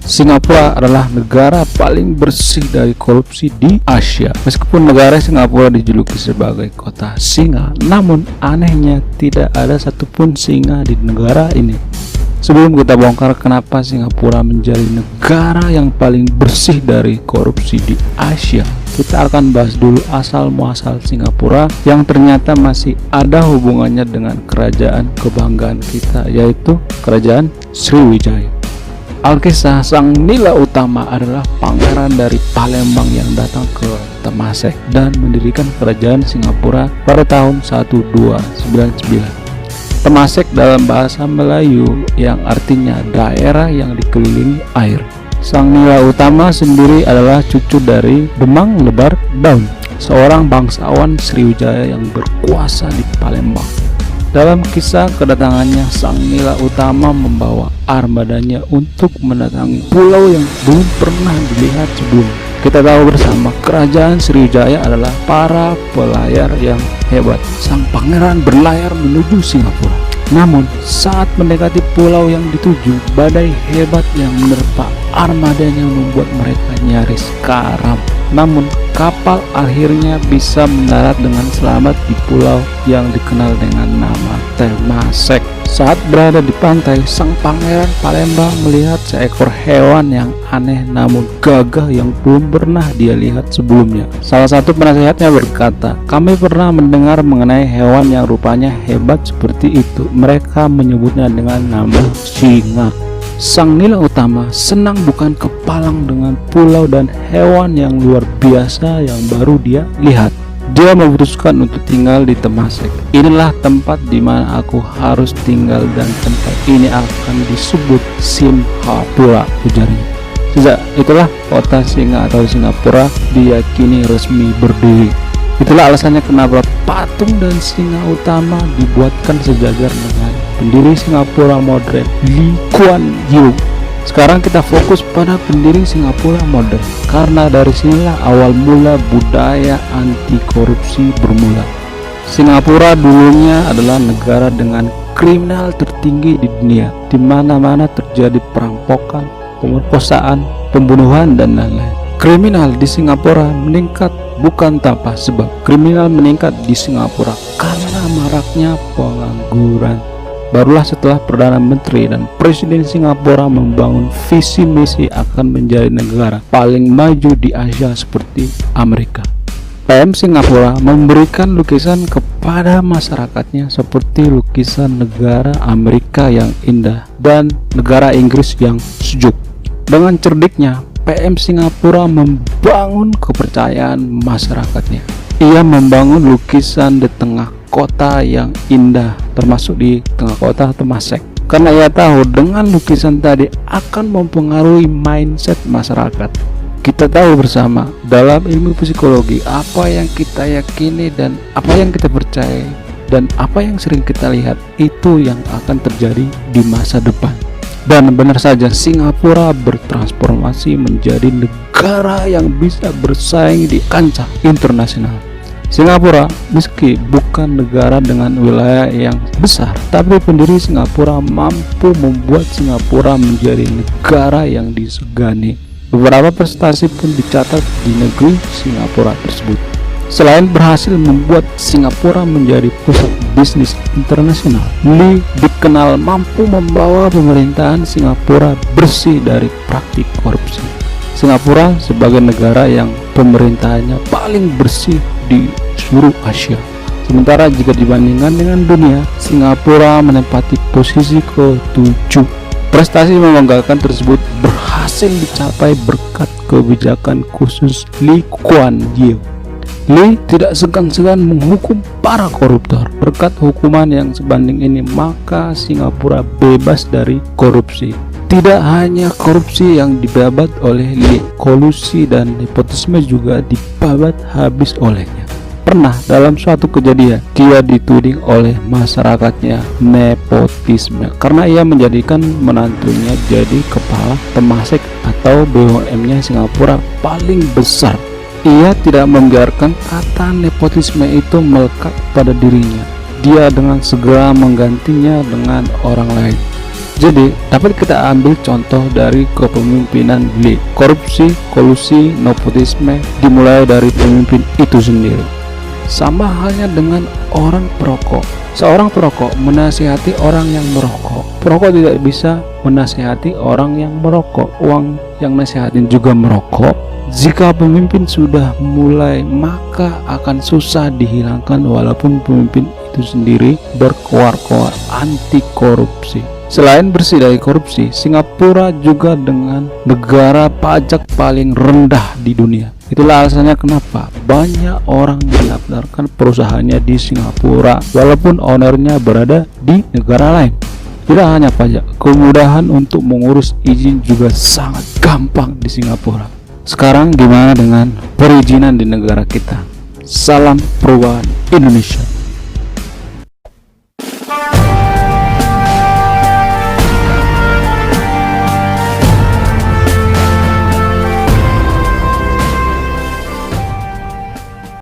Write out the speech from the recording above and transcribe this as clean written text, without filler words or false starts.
Singapura adalah negara paling bersih dari korupsi di Asia. Meskipun negara Singapura dijuluki sebagai kota singa, namun anehnya tidak ada satupun singa di negara ini. Sebelum kita bongkar kenapa Singapura menjadi negara yang paling bersih dari korupsi di Asia, kita akan bahas dulu asal muasal Singapura yang ternyata masih ada hubungannya dengan kerajaan kebanggaan kita, yaitu kerajaan Sriwijaya. Alkisah Sang Nila Utama adalah pangeran dari Palembang yang datang ke Temasek dan mendirikan kerajaan Singapura pada tahun 1299. Temasek dalam bahasa Melayu yang artinya daerah yang dikelilingi air. Sang Nila Utama sendiri adalah cucu dari Demang Lebar Daun, seorang bangsawan Sriwijaya yang berkuasa di Palembang. Dalam kisah kedatangannya, Sang Nila Utama membawa armadanya untuk mendatangi pulau yang belum pernah dilihat sebelumnya. Kita tahu bersama, kerajaan Sriwijaya adalah para pelayar yang hebat. Sang pangeran berlayar menuju Singapura. Namun, saat mendekati pulau yang dituju, badai hebat yang menerpa armadanya membuat mereka nyaris karam. Namun, kapal akhirnya bisa mendarat dengan selamat di pulau yang dikenal dengan nama Temasek. Saat berada di pantai, sang pangeran Palembang melihat seekor hewan yang aneh namun gagah yang belum pernah dia lihat sebelumnya. Salah satu penasehatnya berkata, "Kami pernah mendengar mengenai hewan yang rupanya hebat seperti itu. Mereka menyebutnya dengan nama singa." Sang Nila Utama senang bukan kepalang dengan pulau dan hewan yang luar biasa yang baru dia lihat. Dia memutuskan untuk tinggal di Temasek. "Inilah tempat di mana aku harus tinggal dan tempat ini akan disebut Simhapura," ujarnya. Sejak itulah kota singa atau Singapura diyakini resmi berdiri. Itulah alasannya kenapa patung dan singa utama dibuatkan sejajar dengan pendiri Singapura modern, Lee Kuan Yew. Sekarang kita fokus pada pendiri Singapura modern, karena dari sinilah awal mula budaya anti korupsi bermula. Singapura dulunya adalah negara dengan kriminal tertinggi di dunia, di mana-mana terjadi perampokan, pemerkosaan, pembunuhan dan lain-lain. Kriminal di Singapura meningkat bukan tanpa sebab. Kriminal meningkat di Singapura karena maraknya pengangguran. Barulah setelah Perdana Menteri dan Presiden Singapura membangun visi misi akan menjadi negara paling maju di Asia seperti Amerika. PM Singapura memberikan lukisan kepada masyarakatnya seperti lukisan negara Amerika yang indah dan negara Inggris yang sejuk. Dengan cerdiknya, PM Singapura membangun kepercayaan masyarakatnya. Ia membangun lukisan di tengah kota yang indah, termasuk di tengah kota Temasek, karena ia tahu dengan lukisan tadi akan mempengaruhi mindset masyarakat. Kita tahu bersama dalam ilmu psikologi, apa yang kita yakini dan apa yang kita percaya dan apa yang sering kita lihat itu yang akan terjadi di masa depan. Dan benar saja, Singapura bertransformasi menjadi negara yang bisa bersaing di kancah internasional. Singapura meski bukan negara dengan wilayah yang besar, tapi pendiri Singapura mampu membuat Singapura menjadi negara yang disegani. Beberapa prestasi pun dicatat di negeri Singapura tersebut. Selain berhasil membuat Singapura menjadi pusat bisnis internasional, Lee dikenal mampu membawa pemerintahan Singapura bersih dari praktik korupsi. Singapura sebagai negara yang pemerintahannya paling bersih di seluruh Asia. Sementara jika dibandingkan dengan dunia, Singapura menempati posisi ke-7. Prestasi membanggakan tersebut berhasil dicapai berkat kebijakan khusus Lee Kuan Yew. Lee tidak segan-segan menghukum para koruptor. Berkat hukuman yang sebanding ini, maka Singapura bebas dari korupsi. Tidak hanya korupsi yang dibabat oleh Lee, kolusi dan nepotisme juga dibabat habis olehnya. Pernah dalam suatu kejadian, dia dituding oleh masyarakatnya nepotisme karena ia menjadikan menantunya jadi kepala Temasek atau BUMN-nya Singapura paling besar. Ia tidak membiarkan kata nepotisme itu melekat pada dirinya. Dia dengan segera menggantinya dengan orang lain. Jadi dapat kita ambil contoh dari kepemimpinan beliau. Korupsi, kolusi, nepotisme dimulai dari pemimpin itu sendiri. Sama halnya dengan orang perokok. Seorang perokok menasihati orang yang merokok. Perokok tidak bisa menasihati orang yang merokok. Uang yang nasihatin juga merokok. Jika pemimpin sudah mulai, maka akan susah dihilangkan walaupun pemimpin itu sendiri berkoar-koar anti korupsi. Selain bersih dari korupsi, Singapura juga dengan negara pajak paling rendah di dunia. Itulah alasannya kenapa banyak orang mendaftarkan perusahaannya di Singapura walaupun ownernya berada di negara lain. Tidak hanya pajak, kemudahan untuk mengurus izin juga sangat gampang di Singapura. Sekarang gimana dengan perizinan di negara kita? Salam perubahan Indonesia.